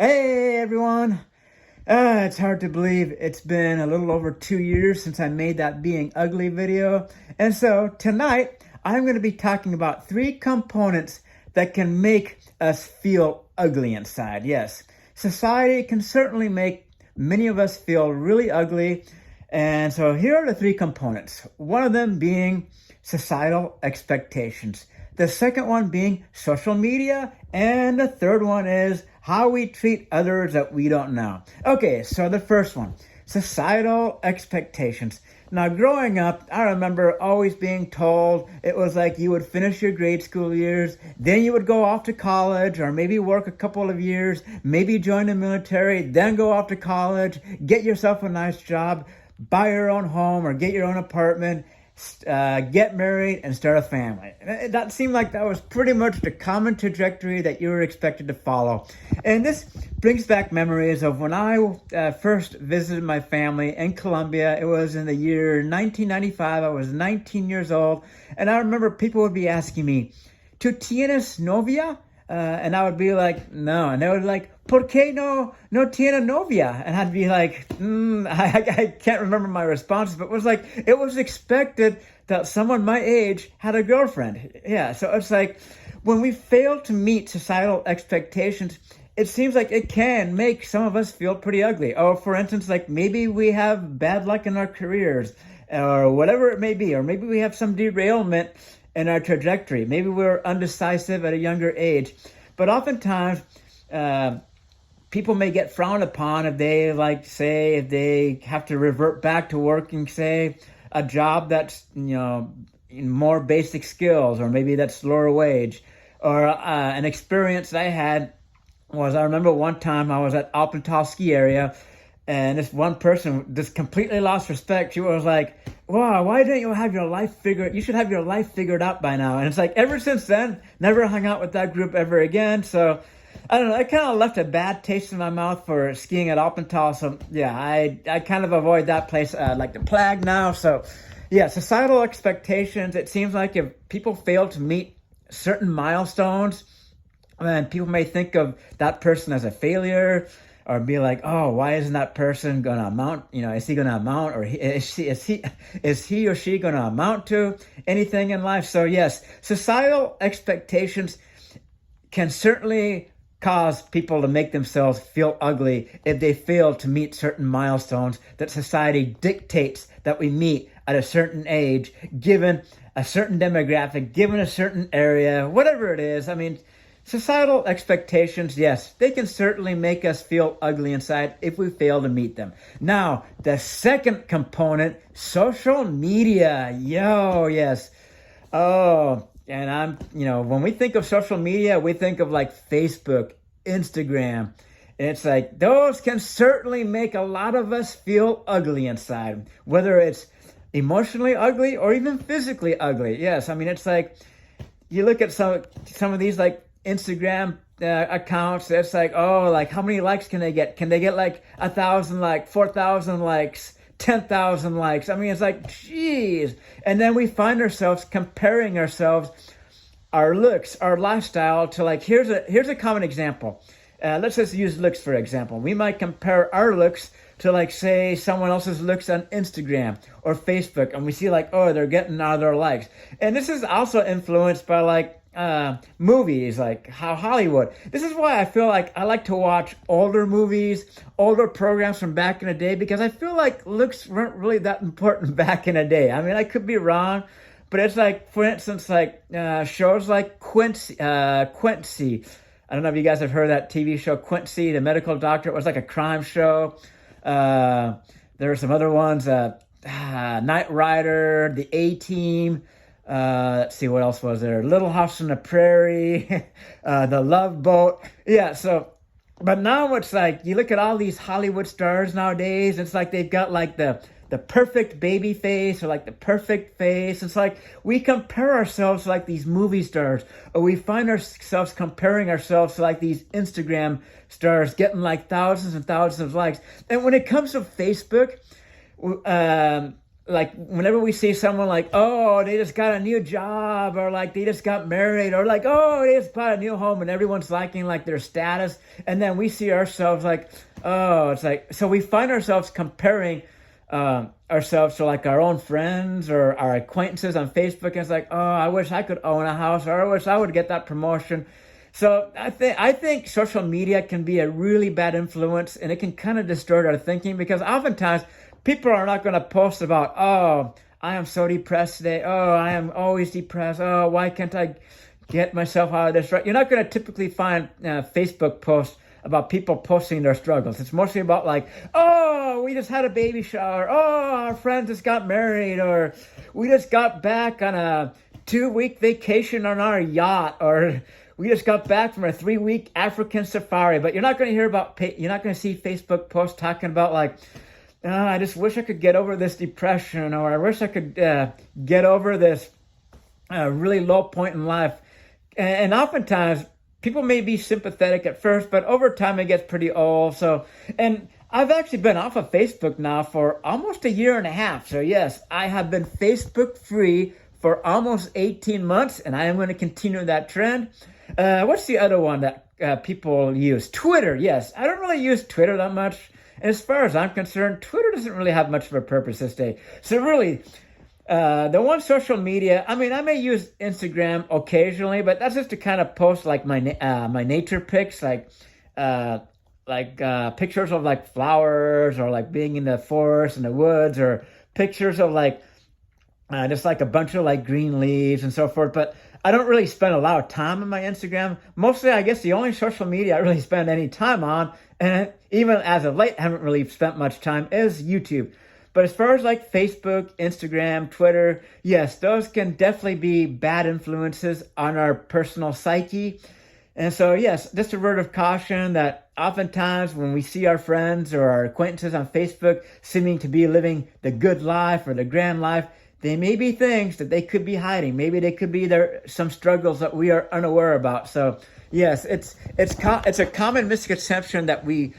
Hey everyone! It's hard to believe it's been a little over 2 years since I made that Being Ugly video. And so tonight, I'm going to be talking about 3 components that can make us feel ugly inside. Yes, society can certainly make many of us feel really ugly. And so here are the 3 components. One of them being societal expectations. The second one being social media. And the third one is how we treat others that we don't know. Okay, so the first one, societal expectations. Now, growing up, I remember always being told it was like you would finish your grade school years, then you would go off to college or maybe work a couple of years, maybe join the military, then go off to college, get yourself a nice job, buy your own home or get your own apartment, get married and start a family. That seemed like that was pretty much the common trajectory that you were expected to follow. And this brings back memories of when I first visited my family in Colombia. It was in the year 1995. I was 19 years old. And I remember people would be asking me, ¿Tú tienes novia? And I would be like, no. And they would be like, ¿Por qué no tiene novia? And I'd be like, I can't remember my responses, but it was expected that someone my age had a girlfriend. Yeah, so it's like when we fail to meet societal expectations, it seems like it can make some of us feel pretty ugly. Or for instance, like maybe we have bad luck in our careers or whatever it may be, or maybe we have some derailment in our trajectory. Maybe we're undecisive at a younger age. But oftentimes, people may get frowned upon if they if they have to revert back to working, say, a job that's, more basic skills, or maybe that's lower wage. Or an experience that I had was, I remember one time I was at Alpental ski area, and this one person just completely lost respect. She was like, wow, why don't you have your life figured? You should have your life figured out by now. And it's like, ever since then, never hung out with that group ever again. So I don't know, I kind of left a bad taste in my mouth for skiing at Alpental. So yeah, I kind of avoid that place like the plague now. So yeah, societal expectations. It seems like if people fail to meet certain milestones, then people may think of that person as a failure, or be like, oh, why isn't that person going to amount? Is he going to amount, or is he or she going to amount to anything in life? So yes, societal expectations can certainly cause people to make themselves feel ugly if they fail to meet certain milestones that society dictates that we meet at a certain age, given a certain demographic, given a certain area, whatever it is. I mean, societal expectations, yes, they can certainly make us feel ugly inside if we fail to meet them. Now, the second component, social media. Yes. Oh, and when we think of social media, we think of like Facebook, Instagram. And it's like, those can certainly make a lot of us feel ugly inside, whether it's emotionally ugly or even physically ugly. Yes, I mean, it's like, you look at some of these like Instagram accounts, it's like, oh, like how many likes can they get? Can they get like 1,000 likes, 4,000 likes, 10,000 likes? I mean, it's like, geez. And then we find ourselves comparing our looks, our lifestyle to like, here's a common example. Let's just use looks for example. We might compare our looks to like, say, someone else's looks on Instagram or Facebook, and we see like, oh, they're getting all their likes. And this is also influenced by like movies, like how Hollywood. This is why I feel like I like to watch older movies, older programs from back in the day, because I feel like looks weren't really that important back in the day. I mean, I could be wrong, but it's like, for instance, like shows like Quincy. I don't know if you guys have heard of that TV show, Quincy, the medical doctor. It was like a crime show. There were some other ones, Knight Rider, The A-Team. Let's see, what else was there? Little House on the Prairie, The Love Boat. Yeah, so, but now it's like, you look at all these Hollywood stars nowadays, it's like they've got like the perfect baby face or like the perfect face. It's like we compare ourselves to like these movie stars, or we find ourselves comparing ourselves to like these Instagram stars getting like thousands and thousands of likes. And when it comes to Facebook, like whenever we see someone like, oh, they just got a new job, or like they just got married, or like, oh, they just bought a new home, and everyone's liking like their status, and then we see ourselves like, oh, it's like, so we find ourselves comparing ourselves to like our own friends or our acquaintances on Facebook, and it's like, oh, I wish I could own a house, or I wish I would get that promotion. So I think social media can be a really bad influence, and it can kind of distort our thinking, because oftentimes people are not going to post about, oh, I am so depressed today. Oh, I am always depressed. Oh, why can't I get myself out of this? Right? You're not going to typically find Facebook posts about people posting their struggles. It's mostly about like, oh, we just had a baby shower. Oh, our friend just got married, or we just got back on a 2-week vacation on our yacht, or we just got back from a 3-week African safari. But you're not going to hear about, you're not going to see Facebook posts talking about like, I just wish I could get over this depression, or I wish I could get over this really low point in life. And oftentimes, people may be sympathetic at first, but over time it gets pretty old. So, and I've actually been off of Facebook now for almost a year and a half. So yes, I have been Facebook free for almost 18 months, and I am going to continue that trend. What's the other one that people use? Twitter, yes. I don't really use Twitter that much. As far as I'm concerned, Twitter doesn't really have much of a purpose this day. So really, the one social media, I mean, I may use Instagram occasionally, but that's just to kind of post like my nature pics, like pictures of like flowers, or like being in the forest and the woods, or pictures of like just like a bunch of like green leaves and so forth. But I don't really spend a lot of time on my Instagram. Mostly, I guess the only social media I really spend any time on, and even as of late, haven't really spent much time, is YouTube. But as far as like Facebook, Instagram, Twitter, yes, those can definitely be bad influences on our personal psyche. And so, yes, just a word of caution that oftentimes when we see our friends or our acquaintances on Facebook seeming to be living the good life or the grand life, they may be things that they could be hiding. Maybe they could be there some struggles that we are unaware about. So yes, it's a common misconception that we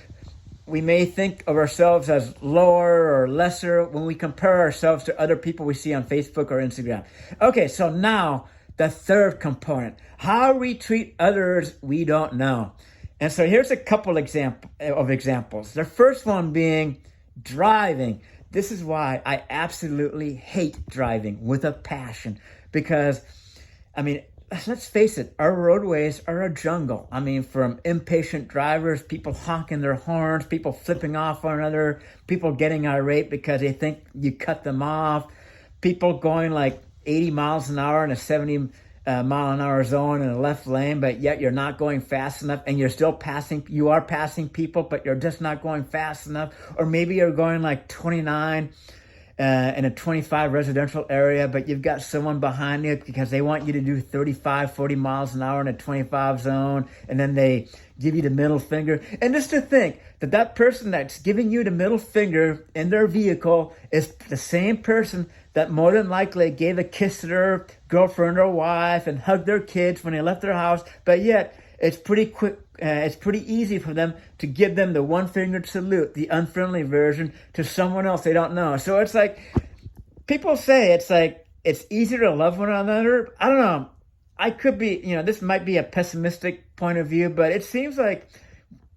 may think of ourselves as lower or lesser when we compare ourselves to other people we see on Facebook or Instagram. Okay, so now the third component, how we treat others we don't know. And so here's a couple examples. The first one being driving. This is why I absolutely hate driving with a passion, because, I mean, let's face it, our roadways are a jungle. I mean, from impatient drivers, people honking their horns, people flipping off one another, people getting irate because they think you cut them off, people going like 80 miles an hour in a 70 mile an hour zone in a left lane, but yet you're not going fast enough, and you are passing people, but you're just not going fast enough. Or maybe you're going like 29 in a 25 residential area, but you've got someone behind you because they want you to do 35, 40 miles an hour in a 25 zone, and then they give you the middle finger. And just to think that that person that's giving you the middle finger in their vehicle is the same person that more than likely gave a kiss to their girlfriend or wife and hugged their kids when they left their house, but yet it's pretty easy for them to give them the one fingered salute, the unfriendly version, to someone else they don't know. So it's like, people say it's like, it's easier to love one another. I don't know. I could be, this might be a pessimistic point of view, but it seems like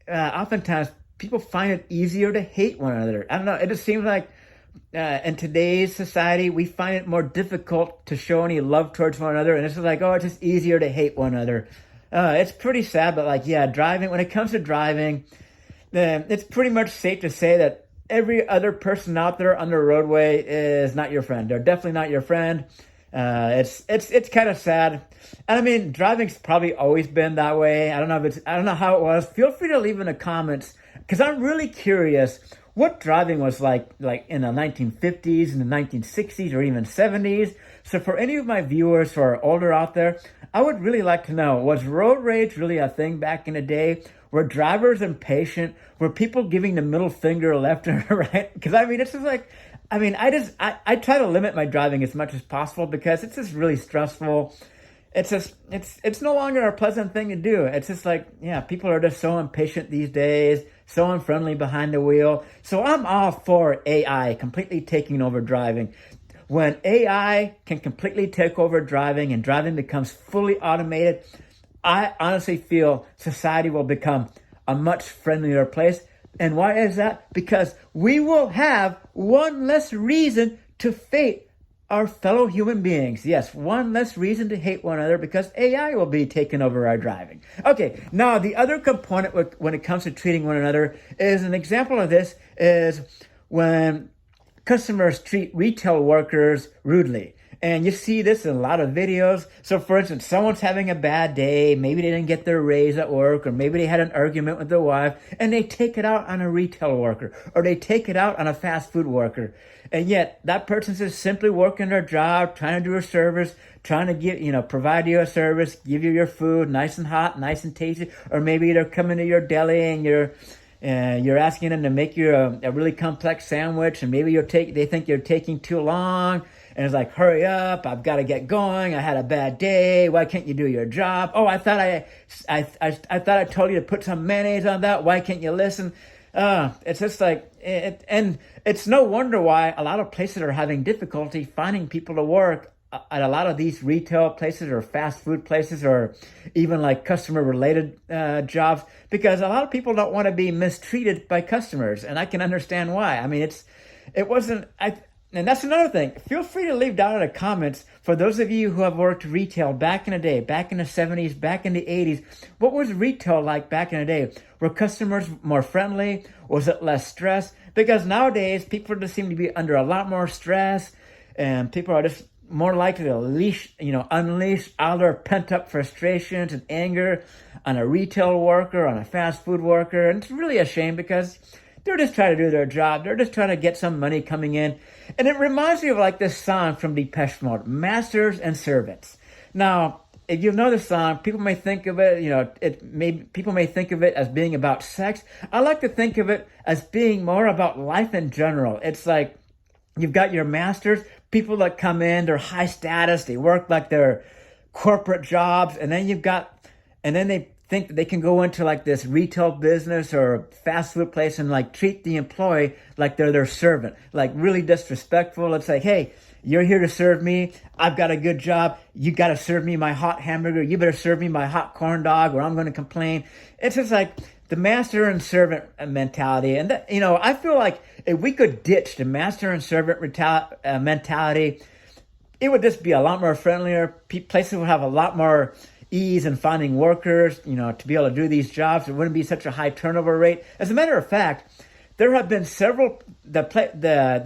oftentimes people find it easier to hate one another. I don't know. It just seems like in today's society, we find it more difficult to show any love towards one another. And it's just like, oh, it's just easier to hate one another. It's pretty sad, but like, yeah, driving, when it comes to driving, it's pretty much safe to say that every other person out there on the roadway is not your friend. They're definitely not your friend. It's kind of sad. And I mean, driving's probably always been that way. I don't know how it was. Feel free to leave in the comments, because I'm really curious what driving was like in the 1950s and the 1960s or even 70s. So for any of my viewers who are older out there, I would really like to know, was road rage really a thing back in the day? Were drivers impatient? Were people giving the middle finger left and right? Because I mean, it's just like, I try to limit my driving as much as possible, because it's just really stressful. It's no longer a pleasant thing to do. It's just like, yeah, people are just so impatient these days. so unfriendly behind the wheel. So I'm all for AI completely taking over driving. When AI can completely take over driving and driving becomes fully automated, I honestly feel society will become a much friendlier place. And why is that? Because we will have one less reason to hate our fellow human beings. Yes, one less reason to hate one another because AI will be taking over our driving. Okay, now the other component when it comes to treating one another is an example of this is when customers treat retail workers rudely. And you see this in a lot of videos. So for instance, someone's having a bad day, maybe they didn't get their raise at work, or maybe they had an argument with their wife, and they take it out on a retail worker, or they take it out on a fast food worker. And yet that person's just simply working their job, trying to do a service, trying to provide you a service, give you your food nice and hot, nice and tasty, or maybe they're coming to your deli and you're asking them to make you a really complex sandwich, and maybe they think you're taking too long. And it's like, hurry up, I've got to get going. I had a bad day. Why can't you do your job? Oh, I thought I told you to put some mayonnaise on that. Why can't you listen? It's just like, and it's no wonder why a lot of places are having difficulty finding people to work at a lot of these retail places or fast food places or even like customer related jobs, because a lot of people don't want to be mistreated by customers. And I can understand why. I mean, and that's another thing. Feel free to leave down in the comments for those of you who have worked retail back in the day, back in the 70s, back in the 80s. What was retail like back in the day? Were customers more friendly? Was it less stress? Because nowadays, people just seem to be under a lot more stress, and people are just more likely to unleash all their pent-up frustrations and anger on a retail worker, on a fast food worker. And it's really a shame because they're just trying to do their job. They're just trying to get some money coming in. And it reminds me of like this song from Depeche Mode, Masters and Servants. Now, if you know the song, people may think of it, people may think of it as being about sex. I like to think of it as being more about life in general. It's like you've got your masters, people that come in, they're high status, they work like their corporate jobs, and then they think that they can go into like this retail business or fast food place and like treat the employee like they're their servant, like really disrespectful. It's like, hey, you're here to serve me. I've got a good job. You got to serve me my hot hamburger. You better serve me my hot corn dog or I'm going to complain. It's just like the master and servant mentality. And that, I feel like if we could ditch the master and servant mentality, it would just be a lot more friendlier. Places would have a lot more ease in finding workers, to be able to do these jobs. It wouldn't be such a high turnover rate. As a matter of fact, there have been several, the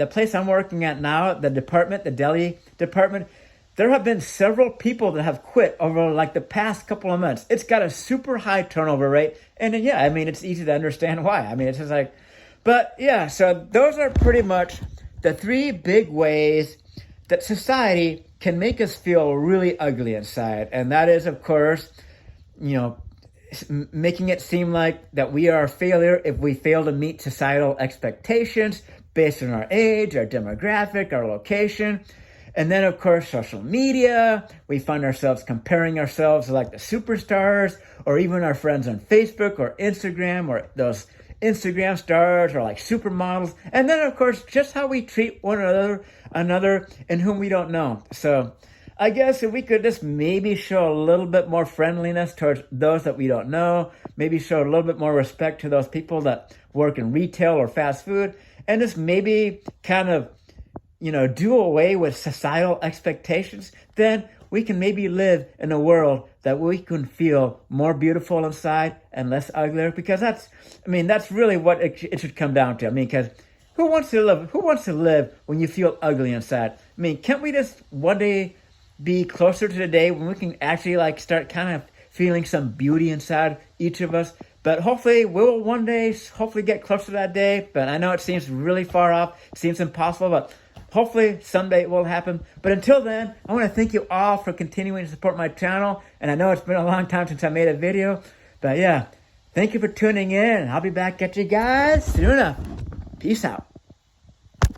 place I'm working at now, the deli department, there have been several people that have quit over like the past couple of months. It's got a super high turnover rate. And yeah, I mean, it's easy to understand why. I mean, it's just like, but yeah, so those are pretty much the three big ways that society can make us feel really ugly inside. And that is, of course, making it seem like that we are a failure if we fail to meet societal expectations based on our age, our demographic, our location. And then, of course, social media. We find ourselves comparing ourselves to like the superstars or even our friends on Facebook or Instagram or those Instagram stars or like supermodels. And then, of course, just how we treat one another and whom we don't know. So I guess if we could just maybe show a little bit more friendliness towards those that we don't know, maybe show a little bit more respect to those people that work in retail or fast food, and just maybe kind of, do away with societal expectations, then we can maybe live in a world that we can feel more beautiful inside and less uglier, because that's really what it should come down to. I mean, because who wants to live when you feel ugly inside? I mean, can't we just one day be closer to the day when we can actually like start kind of feeling some beauty inside each of us? But hopefully we'll one day get closer to that day. But I know it seems really far off. It seems impossible, but hopefully someday it will happen. But until then, I want to thank you all for continuing to support my channel. And I know it's been a long time since I made a video. But yeah, thank you for tuning in. I'll be back at you guys soon enough. Peace out.